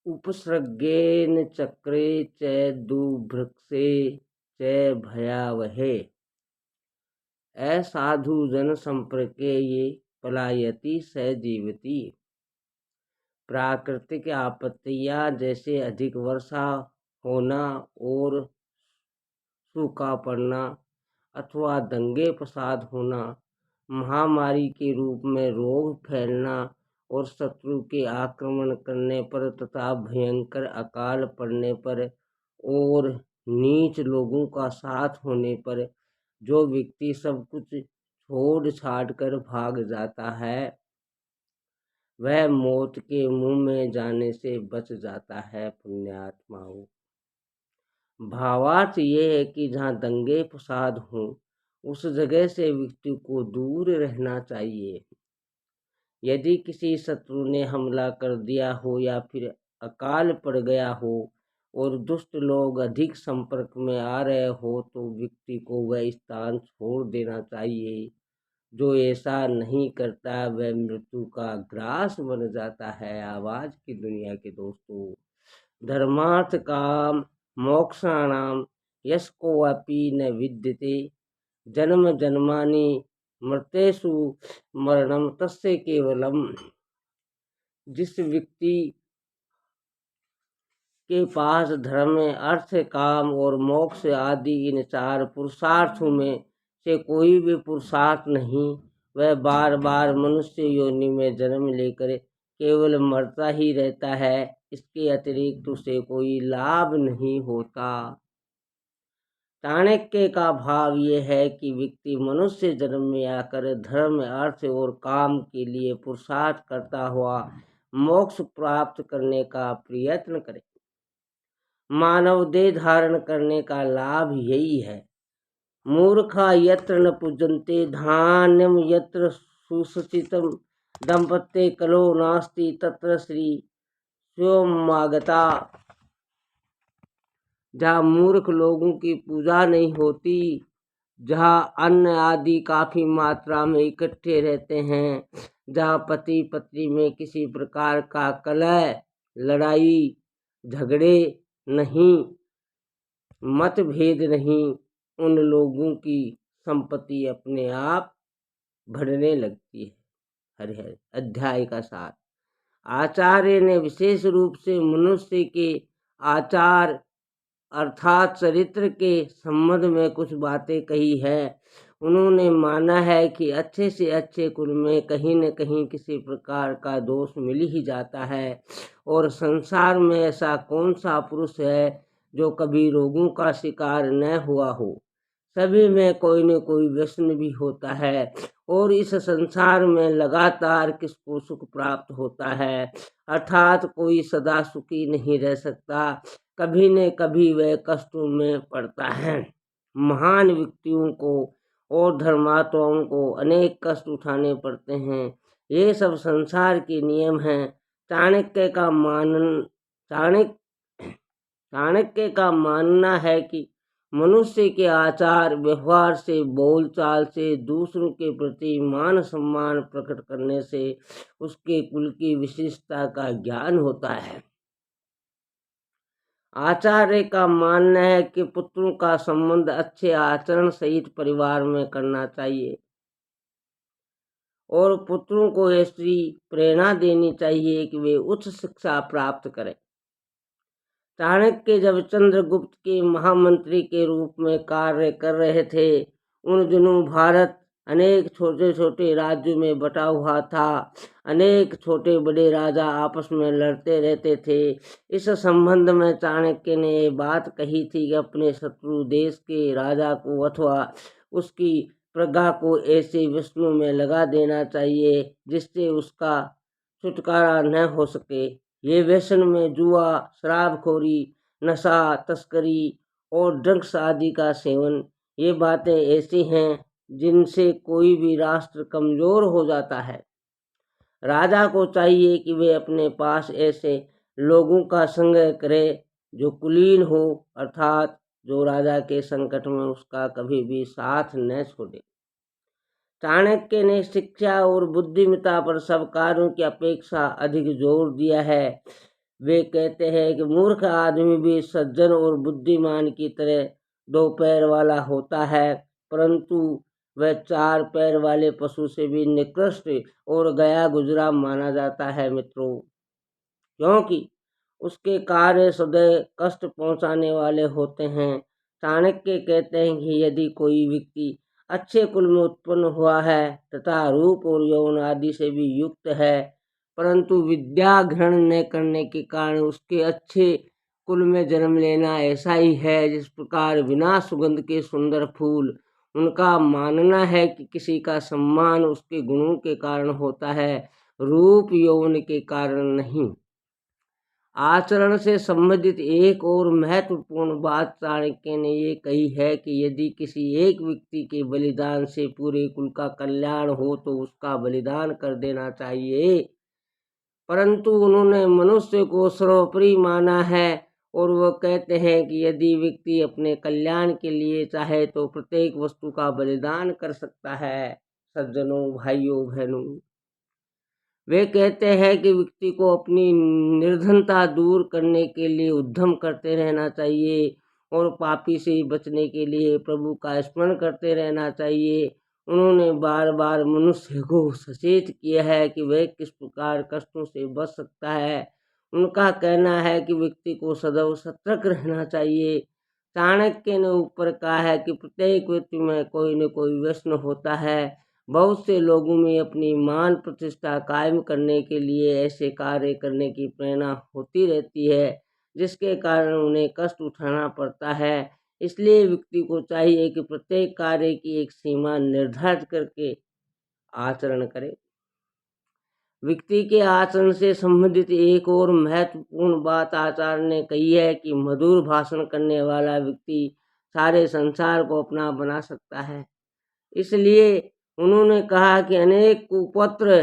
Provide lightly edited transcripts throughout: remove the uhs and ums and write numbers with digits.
उपसर्गेण चक्रे च दुर्भृक्षे च भयावहे असाधु जन संपर्के ये पलायति स जीवति। प्राकृतिक आपत्तियां जैसे अधिक वर्षा होना और सूखा पड़ना अथवा दंगे फसाद होना, महामारी के रूप में रोग फैलना और शत्रु के आक्रमण करने पर तथा भयंकर अकाल पड़ने पर और नीच लोगों का साथ होने पर जो व्यक्ति सब कुछ छोड़ छाड़ कर भाग जाता है वह मौत के मुंह में जाने से बच जाता है। पुण्यात्माओं, भावार्थ ये है कि जहाँ दंगे फसाद हों उस जगह से व्यक्ति को दूर रहना चाहिए। यदि किसी शत्रु ने हमला कर दिया हो या फिर अकाल पड़ गया हो और दुष्ट लोग अधिक संपर्क में आ रहे हो तो व्यक्ति को वह स्थान छोड़ देना चाहिए। जो ऐसा नहीं करता वह मृत्यु का ग्रास बन जाता है। आवाज की दुनिया के दोस्तों, धर्मार्थ काम मोक्षाणाम यस्कोऽपि न विद्यते जन्म जन्मानि मृतेषु मरणम तस्य केवलम। जिस व्यक्ति के पास धर्म, अर्थ, काम और मोक्ष आदि इन चार पुरुषार्थों में से कोई भी पुरुषार्थ नहीं, वह बार बार मनुष्य योनि में जन्म लेकर केवल मरता ही रहता है। इसके अतिरिक्त उसे कोई लाभ नहीं होता। चाणक्य का भाव ये है कि व्यक्ति मनुष्य जन्म में आकर धर्म, अर्थ और काम के लिए पुरुषार्थ करता हुआ मोक्ष प्राप्त करने का प्रयत्न करे। मानव देह धारण करने का लाभ यही है। मूर्खा यत्र न पूजन्ते धान्यम यत्र सुसचितम दंपत्ते कलो नास्ति तत्र श्री स्वमागता। जहाँ मूर्ख लोगों की पूजा नहीं होती, जहाँ अन्न आदि काफी मात्रा में इकट्ठे रहते हैं, जहाँ पति पत्नी में किसी प्रकार का कलह, लड़ाई झगड़े नहीं, मतभेद नहीं, उन लोगों की संपत्ति अपने आप बढ़ने लगती है। हरि अध्याय का सार। आचार्य ने विशेष रूप से मनुष्य के आचार अर्थात चरित्र के संबंध में कुछ बातें कही है। उन्होंने माना है कि अच्छे से अच्छे कुल में कहीं न कहीं किसी प्रकार का दोष मिल ही जाता है और संसार में ऐसा कौन सा पुरुष है जो कभी रोगों का शिकार न हुआ हो। सभी में कोई न कोई व्यसन भी होता है और इस संसार में लगातार किसको सुख प्राप्त होता है, अर्थात कोई सदा सुखी नहीं रह सकता, कभी न कभी वह कष्टों में पड़ता है। महान व्यक्तियों को और धर्मात्माओं को अनेक कष्ट उठाने पड़ते हैं। ये सब संसार के नियम हैं। चाणक्य का मानना है कि मनुष्य के आचार व्यवहार से, बोलचाल से, दूसरों के प्रति मान सम्मान प्रकट करने से उसके कुल की विशिष्टता का ज्ञान होता है। आचार्य का मानना है कि पुत्रों का संबंध अच्छे आचरण सहित परिवार में करना चाहिए और पुत्रों को ऐसी प्रेरणा देनी चाहिए कि वे उच्च शिक्षा प्राप्त करें। चाणक्य जब चंद्रगुप्त के महामंत्री के रूप में कार्य कर रहे थे, उन दिनों भारत अनेक छोटे छोटे राज्यों में बटा हुआ था। अनेक छोटे बड़े राजा आपस में लड़ते रहते थे। इस संबंध में चाणक्य ने ये बात कही थी कि अपने शत्रु देश के राजा को अथवा उसकी प्रजा को ऐसे व्यसनों में लगा देना चाहिए जिससे उसका छुटकारा न हो सके। ये व्यसन में जुआ, शराबखोरी, नशा, तस्करी और ड्रग्स आदि का सेवन, ये बातें ऐसी हैं जिनसे कोई भी राष्ट्र कमजोर हो जाता है। राजा को चाहिए कि वे अपने पास ऐसे लोगों का संग्रह करे जो कुलीन हो, अर्थात जो राजा के संकट में उसका कभी भी साथ न छोड़े। चाणक्य ने शिक्षा और बुद्धिमत्ता पर सब कार्यों की अपेक्षा अधिक जोर दिया है। वे कहते हैं कि मूर्ख आदमी भी सज्जन और बुद्धिमान की तरह 2 पैर वाला होता है, परंतु वह 4 पैर वाले पशु से भी निकृष्ट और गया गुजरा माना जाता है मित्रों, क्योंकि उसके कार्य सदैव कष्ट पहुंचाने वाले होते हैं। चाणक्य कहते हैं कि यदि कोई व्यक्ति अच्छे कुल में उत्पन्न हुआ है तथा रूप और यौवन आदि से भी युक्त है, परंतु विद्या ग्रहण न करने के कारण उसके अच्छे कुल में जन्म लेना ऐसा ही है जिस प्रकार बिना सुगंध के सुंदर फूल। उनका मानना है कि किसी का सम्मान उसके गुणों के कारण होता है, रूप यौवन के कारण नहीं। आचरण से संबंधित एक और महत्वपूर्ण बात चाणक्य ने ये कही है कि यदि किसी एक व्यक्ति के बलिदान से पूरे कुल का कल्याण हो तो उसका बलिदान कर देना चाहिए, परंतु उन्होंने मनुष्य को सर्वोपरि माना है और वह कहते हैं कि यदि व्यक्ति अपने कल्याण के लिए चाहे तो प्रत्येक वस्तु का बलिदान कर सकता है। सज्जनों, भाइयों, बहनों, वे कहते हैं कि व्यक्ति को अपनी निर्धनता दूर करने के लिए उद्यम करते रहना चाहिए और पापी से बचने के लिए प्रभु का स्मरण करते रहना चाहिए। उन्होंने बार बार मनुष्य को सचेत किया है कि वह किस प्रकार कष्टों से बच सकता है। उनका कहना है कि व्यक्ति को सदैव सतर्क रहना चाहिए। चाणक्य ने ऊपर कहा है कि प्रत्येक व्यक्ति में कोई न कोई व्यसन होता है। बहुत से लोगों में अपनी मान प्रतिष्ठा कायम करने के लिए ऐसे कार्य करने की प्रेरणा होती रहती है जिसके कारण उन्हें कष्ट उठाना पड़ता है। इसलिए व्यक्ति को चाहिए कि प्रत्येक कार्य की एक सीमा निर्धारित करके आचरण करे। व्यक्ति के आचरण से संबंधित एक और महत्वपूर्ण बात आचार्य ने कही है कि मधुर भाषण करने वाला व्यक्ति सारे संसार को अपना बना सकता है। इसलिए उन्होंने कहा कि अनेक कुपुत्र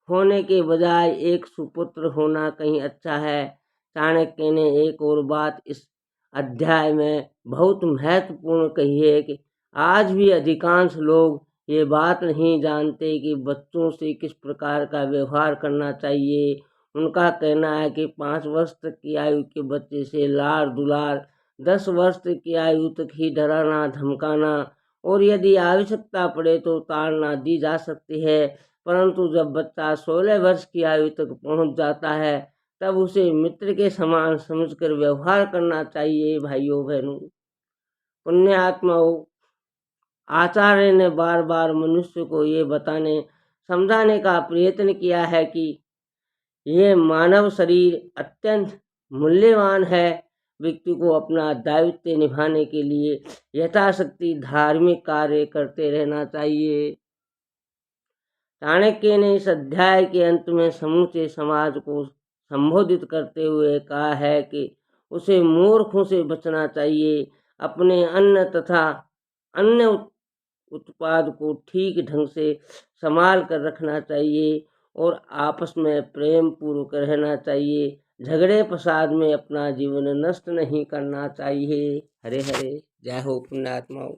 होने के बजाय एक सुपुत्र होना कहीं अच्छा है। चाणक्य ने एक और बात इस अध्याय में बहुत महत्वपूर्ण कही है कि आज भी अधिकांश लोग ये बात नहीं जानते कि बच्चों से किस प्रकार का व्यवहार करना चाहिए। उनका कहना है कि 5 वर्ष तक की आयु के बच्चे से लाड़ दुलार, 10 वर्ष तक की आयु तक ही डराना धमकाना और यदि आवश्यकता पड़े तो ताड़ना दी जा सकती है, परंतु जब बच्चा 16 वर्ष की आयु तक पहुंच जाता है तब उसे मित्र के समान समझकर व्यवहार करना चाहिए। भाइयों बहनों, पुण्यात्माओं, आचार्य ने बार बार मनुष्य को ये बताने समझाने का प्रयत्न किया है कि ये मानव शरीर अत्यंत मूल्यवान है। व्यक्ति को अपना दायित्व निभाने के लिए यथाशक्ति धार्मिक कार्य करते रहना चाहिए। चाणक्य ने इस अध्याय के अंत में समूचे समाज को संबोधित करते हुए कहा है कि उसे मूर्खों से बचना चाहिए, अपने अन्न तथा अन्य उत्पाद को ठीक ढंग से संभाल कर रखना चाहिए और आपस में प्रेम पूर्वक रहना चाहिए। झगड़े फसाद में अपना जीवन नष्ट नहीं करना चाहिए। हरे हरे। जय हो पुण्यात्माओं।